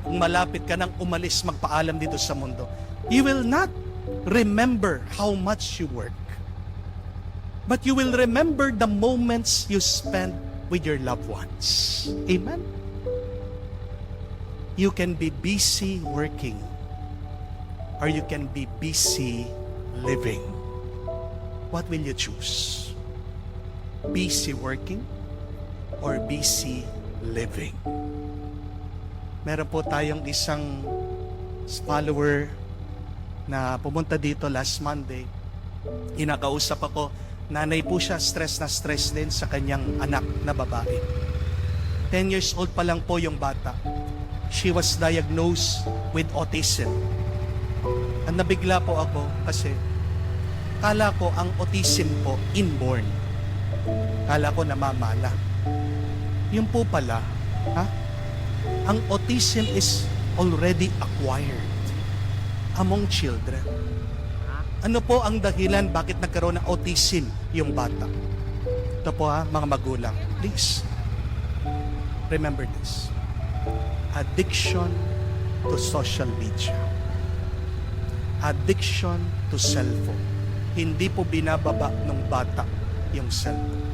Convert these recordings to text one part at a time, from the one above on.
kung malapit ka nang umalis, magpaalam dito sa mundo, you will not remember how much you work. But you will remember the moments you spend with your loved ones. Amen? You can be busy working, or you can be busy living. What will you choose? Busy working or busy living? Meron po tayong isang follower na pumunta dito last Monday. Inakausap ako. Nanay po siya, stress na stress din sa kanyang anak na babae. 10 years old pa lang po yung bata. She was diagnosed with autism. At nabigla po ako kasi kala ko ang autism po inborn. Kala ko namamana. Yun po pala, ang autism is already acquired among children. Ano po ang dahilan bakit nagkaroon ng autism yung bata? Ito po mga magulang. Please, remember this. Addiction to social media. Addiction to cellphone. Hindi po binababa ng bata yung cellphone.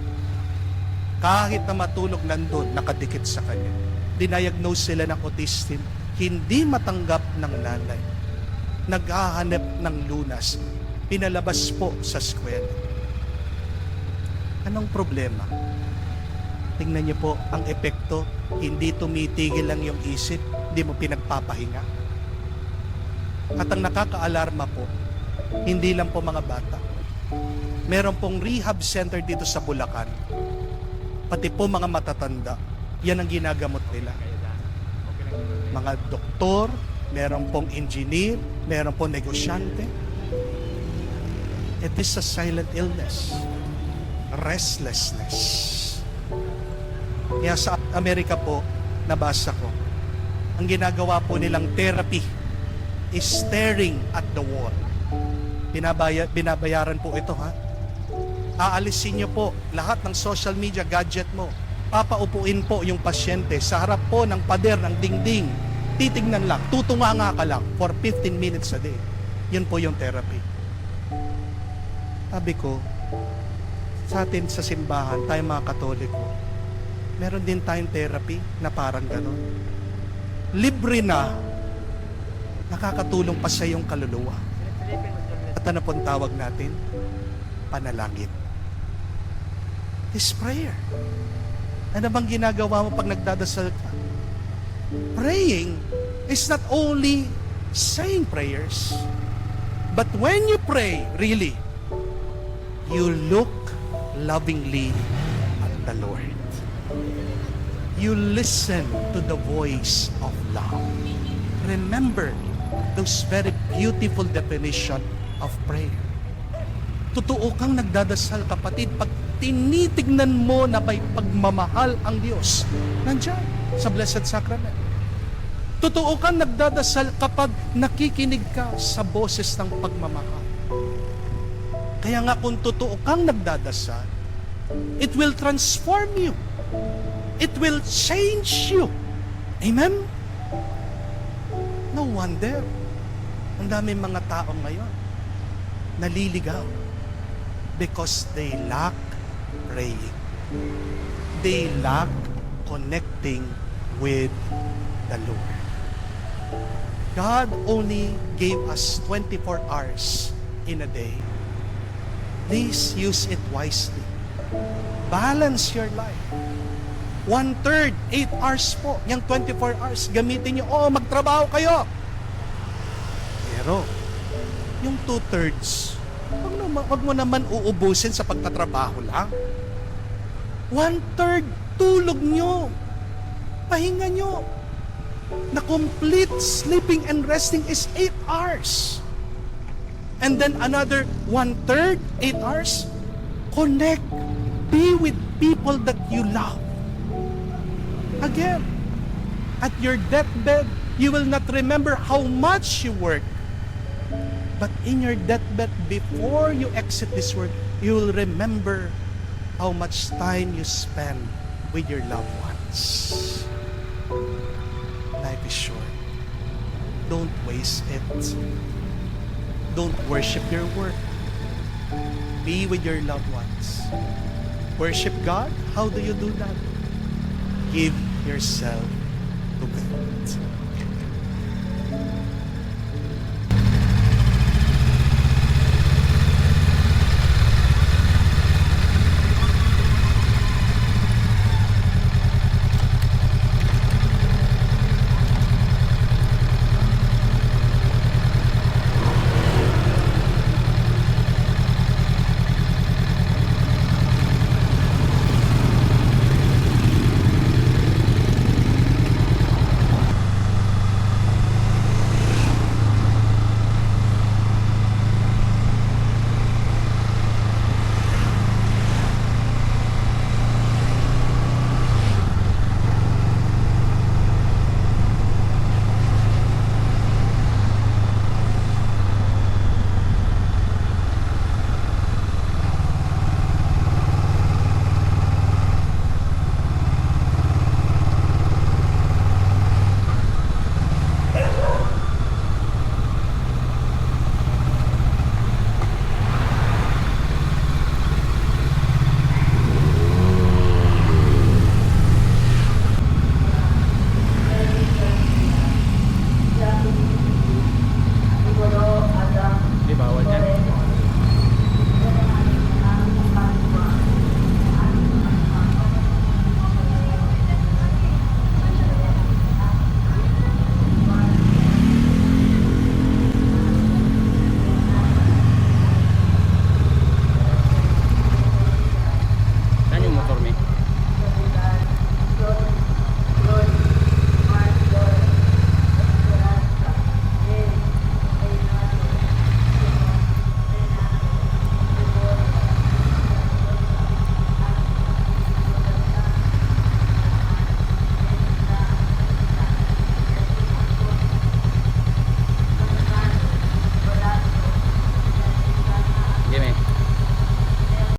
Kahit na matulog nandun, nakadikit sa kanya. Diniagnose sila ng autism, hindi matanggap ng nanay. Naghahanap ng lunas. Pinalabas po sa eskwela. Anong problema? Tingnan niyo po ang epekto. Hindi tumitigil lang yung isip, hindi mo pinagpapahinga. At ang nakakaalarma po, hindi lang po mga bata. Meron pong rehab center dito sa Bulacan. Pati po mga matatanda. Yan ang ginagamot nila. Mga doktor, meron pong engineer, meron pong negosyante. It is a silent illness. Restlessness. Kaya sa Amerika po, nabasa ko, ang ginagawa po nilang therapy is staring at the wall. Binabayaran po ito, Aalisin niyo po lahat ng social media gadget mo. Papaupuin po yung pasyente sa harap po ng pader ng dingding. Titignan lang, tutunganga ka lang for 15 minutes a day. Yun po yung therapy. Sabi ko, sa atin sa simbahan, tayo mga Katoliko, meron din tayong therapy na parang gano'n. Libre na, nakakatulong pa sa iyong kaluluwa. At ano pong tawag natin? Panalangin. Is prayer. Ano bang ginagawa mo pag nagdadasal ka? Praying is not only saying prayers, but when you pray, really, you look lovingly at the Lord. You listen to the voice of love. Remember those very beautiful definition of prayer. Totoo kang nagdadasal, kapatid, pag tinitignan mo na may pagmamahal ang Diyos, nandyan sa Blessed Sacrament. Totoo kang nagdadasal kapag nakikinig ka sa boses ng pagmamahal. Kaya nga kung totoo kang nagdadasal, it will transform you. It will change you. Amen? No wonder, ang daming mga tao ngayon naliligaw because they lack praying. They lack connecting with the Lord. God only gave us 24 hours in a day. Please use it wisely. Balance your life. 1/3, 8 hours po. Yung 24 hours, gamitin nyo. Magtrabaho kayo. Pero, yung 2/3, wag mo naman uubusin sa pagtatrabaho lang. 1/3, tulog nyo. Pahinga nyo. Na complete sleeping and resting is 8 hours. And then another 1/3, 8 hours, connect. Be with people that you love. Again, at your deathbed, you will not remember how much you work. But in your deathbed, before you exit this world, you will remember how much time you spend with your loved ones. Like is short. Don't waste it. Don't worship your work. Be with your loved ones. Worship God. How do you do that? Give yourself to God.